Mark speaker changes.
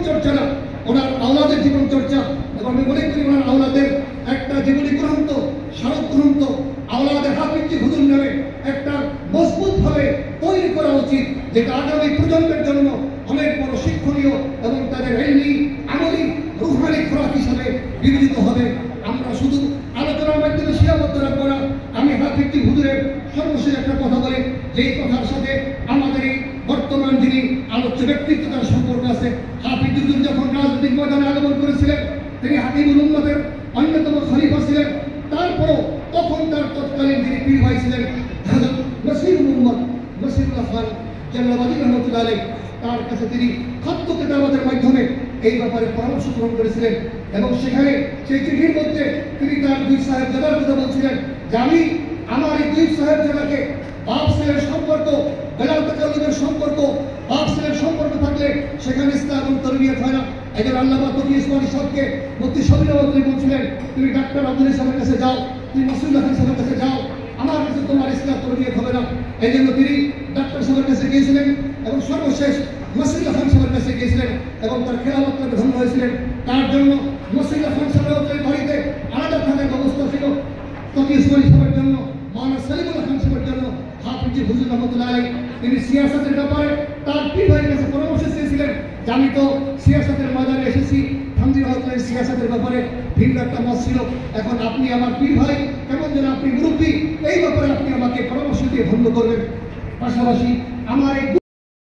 Speaker 1: চর্চা না, ওনার আওলাদের জীবন চর্চা। এবং আমি মনে করি ওনার আওলাদের একটা জীবনী গ্রন্থ, স্মারক গ্রন্থ আওলাদের হাফিজ হুজুর নামে একটা মজবুত ভাবে তৈরি করা উচিত, যেটা আগামী প্রজন্মের জন্য অনেক বড় শিক্ষণীয় এবং তাদের ইলমি, আমলি, রুহানি খোরাক হিসাবে বিবেচিত হবে। আমরা শুধু আলোচনার মাধ্যমে সীমাবদ্ধ রাখবো না। আমি হাফিজ হুজুরের সর্বশেষ একটা কথা বলি, যেই কথার সাথে আমাদের এই বর্তমান যিনি আলোচ্য ব্যক্তিত্ব তার সম্পর্ক আছে। হাফিজ হুজুর যখন রাজনৈতিক ময়দানে আগমন করেছিলেন, তিনি হাকিমুল উম্মতের অন্যতম খলিফা ছিলেন। তারপরও তখন তার তৎকালীন যিনি পীর ভাই ছিলেন হযরত নসিরুল উম্মত নসিরুল্লাহ খান জালালাবাদী রহমাতুল্লাহ আলাইহি, তার কাছে তিনি খাদ্য কিতাবাতের মাধ্যমে এই ব্যাপারে পরামর্শ গ্রহণ করেছিলেন। এবং সেখানে সেই চিঠির মধ্যে তিনি তার দুই সাহেবজাদার কথা বলছিলেন যে আমি আমার এই দুই সাহেবজাদাকে বাপ ছেলের সম্পর্ক, বেলাল তাকাল্লুমের সম্পর্ক, বাপ ছেলের সম্পর্ক থাকলে সেখানে ইসলাম এবং তরবিয়ত হয় না। একজন আল্লামা তকি ইসমাইল সাহেবকে মুফতি শফিউল আলম তিনি বলছিলেন, তুমি ডাক্তার আব্দুল ইসলামের কাছে যাও, তুমি মাসুদুল্লাহ খান সাহেবের কাছে যাও, আমার কাছে তোমার ইসলাম তরবিয়ত হবে না। এই জন্য তিনি ডাক্তার সাহেবের কাছে গিয়েছিলেন এবং সর্বশেষ মাসুদুল্লাহ খান সাহেবের কাছে গিয়েছিলেন এবং তার খেলাফত তাকে ধন্য হয়েছিলেন। তার জন্য মাসুদুল্লাহ খান সাহেবের বাড়িতে আলাদা থাকার ব্যবস্থা ছিল, তকি ইসমাইল সাহেবের জন্য, মাওলানা সলিমুল্লাহ খান সাহেবের জন্য হাফিজ হুজুর রহমাতুল্লাহ আলাইহি তিনি সিয়াসতের ব্যাপারে তার পীর ভাইয়ের কাছে পরামর্শ চেয়েছিলেন যে আমি তো সিয়াসতের ময়দানে এসেছি, ঠামজি রহমাতুল্লাহ সিয়াসতের ব্যাপারে ভিন্ন একটা মত ছিল, এখন আপনি আমার পীর ভাই, কেমন যেন আপনি মুরব্বী, এই ব্যাপারে আপনি আমাকে পরামর্শ দিয়ে ভঙ্গ করবেন। পাশাপাশি আমার এই